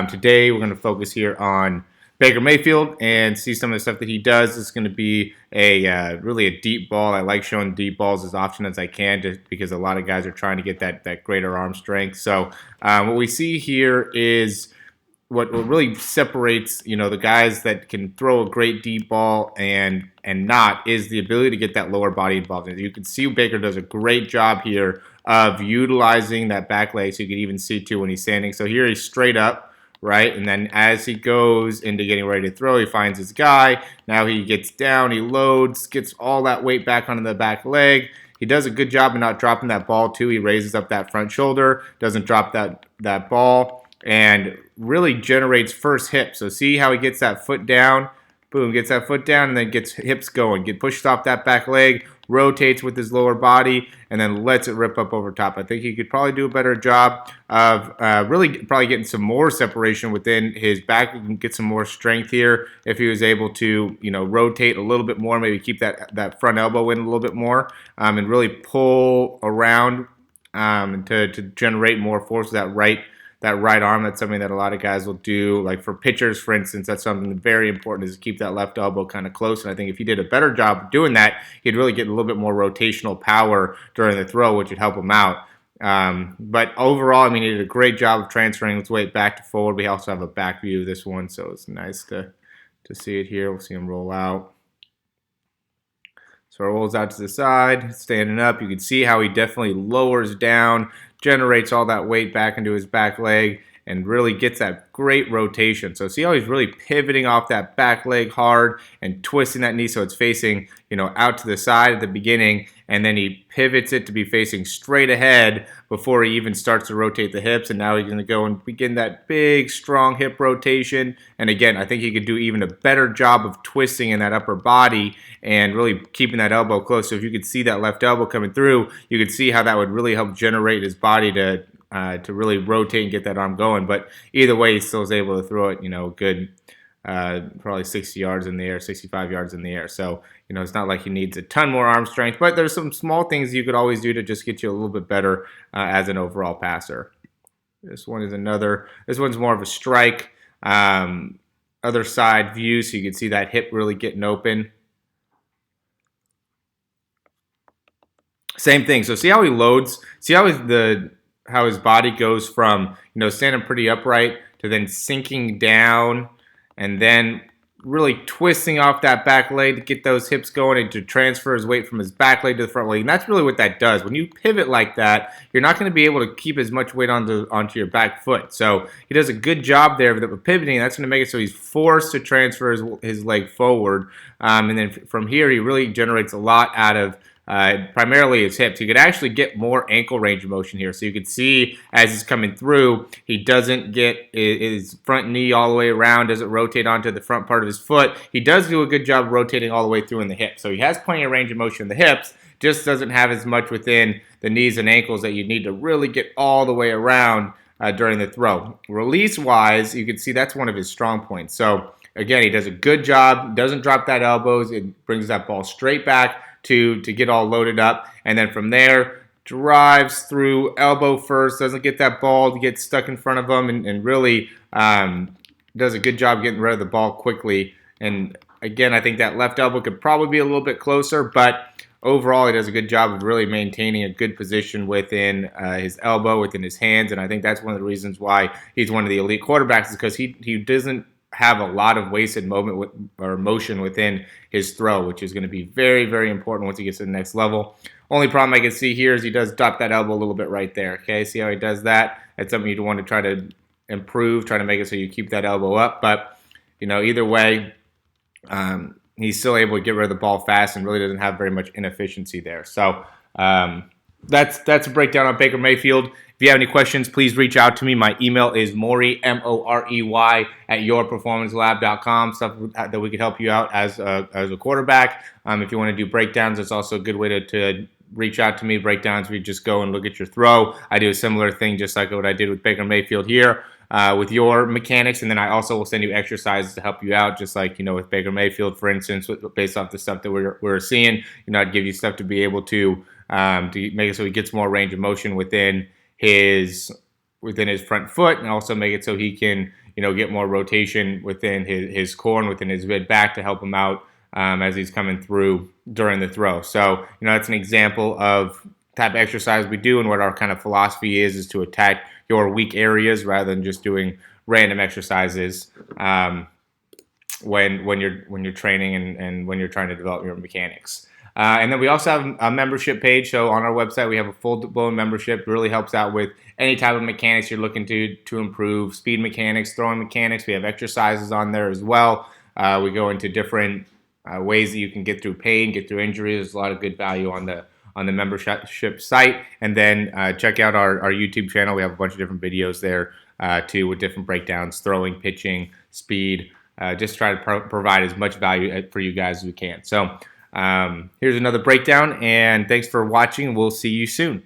Today we're going to focus here on Baker Mayfield and see some of the stuff that he does. It's going to be really a deep ball. I like showing deep balls as often as I can, just because a lot of guys are trying to get that greater arm strength. So what we see here is what really separates, the guys that can throw a great deep ball and not, is the ability to get that lower body involved. And you can see Baker does a great job here of utilizing that back leg, so you can even see too when he's standing. So here he's straight up, right? And then as he goes into getting ready to throw, he finds his guy. Now he gets down, he loads, gets all that weight back onto the back leg. He does a good job of not dropping that ball too. He raises up that front shoulder, doesn't drop that ball, and really generates first hip. So see how he gets that foot down, boom, gets that foot down, and then gets hips going, pushes off that back leg, rotates with his lower body, and then lets it rip up over top. I think he could probably do a better job of really probably getting some more separation within his back. We can get some more strength here if he was able to, rotate a little bit more, maybe keep that front elbow in a little bit more, and really pull around to generate more force with that right arm. That's something that a lot of guys will do. Like for pitchers, for instance, that's something very important, is to keep that left elbow kind of close. And I think if he did a better job of doing that, he'd really get a little bit more rotational power during the throw, which would help him out. But overall, he did a great job of transferring his weight back to forward. We also have a back view of this one, so it's nice to see it here. We'll see him roll out. So it rolls out to the side, standing up. You can see how he definitely lowers down, generates all that weight back into his back leg, and really gets that great rotation. So see how he's really pivoting off that back leg hard and twisting that knee so it's facing, out to the side at the beginning, and then he pivots it to be facing straight ahead before he even starts to rotate the hips. And now he's going to go and begin that big, strong hip rotation. And again, I think he could do even a better job of twisting in that upper body and really keeping that elbow close. So if you could see that left elbow coming through, you could see how that would really help generate his body to really rotate and get that arm going. But either way, he still is able to throw it, good, probably 60 yards in the air, 65 yards in the air. So, it's not like he needs a ton more arm strength, but there's some small things you could always do to just get you a little bit better as an overall passer. This one's more of a strike, other side view, so you can see that hip really getting open. Same thing. So see how he loads? See how his body goes from, standing pretty upright to then sinking down and then really twisting off that back leg to get those hips going and to transfer his weight from his back leg to the front leg. And that's really what that does. When you pivot like that, you're not going to be able to keep as much weight onto your back foot. So he does a good job there with pivoting. That's going to make it so he's forced to transfer his leg forward. And then from here, he really generates a lot out of primarily his hips. You could actually get more ankle range of motion here. So you could see as he's coming through, he doesn't get his front knee all the way around, doesn't rotate onto the front part of his foot. He does do a good job of rotating all the way through in the hips. So he has plenty of range of motion in the hips, just doesn't have as much within the knees and ankles that you need to really get all the way around during the throw. Release-wise, you can see that's one of his strong points. So again, he does a good job, doesn't drop that elbows, it brings that ball straight back to get all loaded up, and then from there drives through elbow first, doesn't get that ball to get stuck in front of him, and really does a good job getting rid of the ball quickly. And again, I think that left elbow could probably be a little bit closer, but overall he does a good job of really maintaining a good position within his elbow, within his hands. And I think that's one of the reasons why he's one of the elite quarterbacks, is because he doesn't have a lot of wasted motion within his throw, which is going to be very, very important once he gets to the next level. Only problem I can see here is he does drop that elbow a little bit right there. Okay, see how he does that? That's something you'd want to try to improve, try to make it so you keep that elbow up. But, either way, he's still able to get rid of the ball fast and really doesn't have very much inefficiency there. So that's a breakdown on Baker Mayfield. If you have any questions, please reach out to me. My email is Morey, Morey, @yourperformancelab.com. Stuff that we could help you out as a quarterback. If you want to do breakdowns, it's also a good way to reach out to me. Breakdowns, we just go and look at your throw. I do a similar thing, just like what I did with Baker Mayfield here. With your mechanics, and then I also will send you exercises to help you out, just like with Baker Mayfield, for instance, based off the stuff that we're seeing. I'd give you stuff to be able to make it so he gets more range of motion within his front foot, and also make it so he can get more rotation within his core and within his mid back to help him out as he's coming through during the throw. So, that's an example of type of exercise we do, and what our kind of philosophy is to attack your weak areas rather than just doing random exercises when you're training and when you're trying to develop your mechanics. And then we also have a membership page. So on our website, we have a full-blown membership. It really helps out with any type of mechanics you're looking to improve, speed mechanics, throwing mechanics. We have exercises on there as well. We go into different ways that you can get through pain, get through injuries. There's a lot of good value on the membership site. And then check out our YouTube channel. We have a bunch of different videos there too, with different breakdowns, throwing, pitching, speed. Just try to provide as much value for you guys as we can. So here's another breakdown, and thanks for watching. We'll see you soon.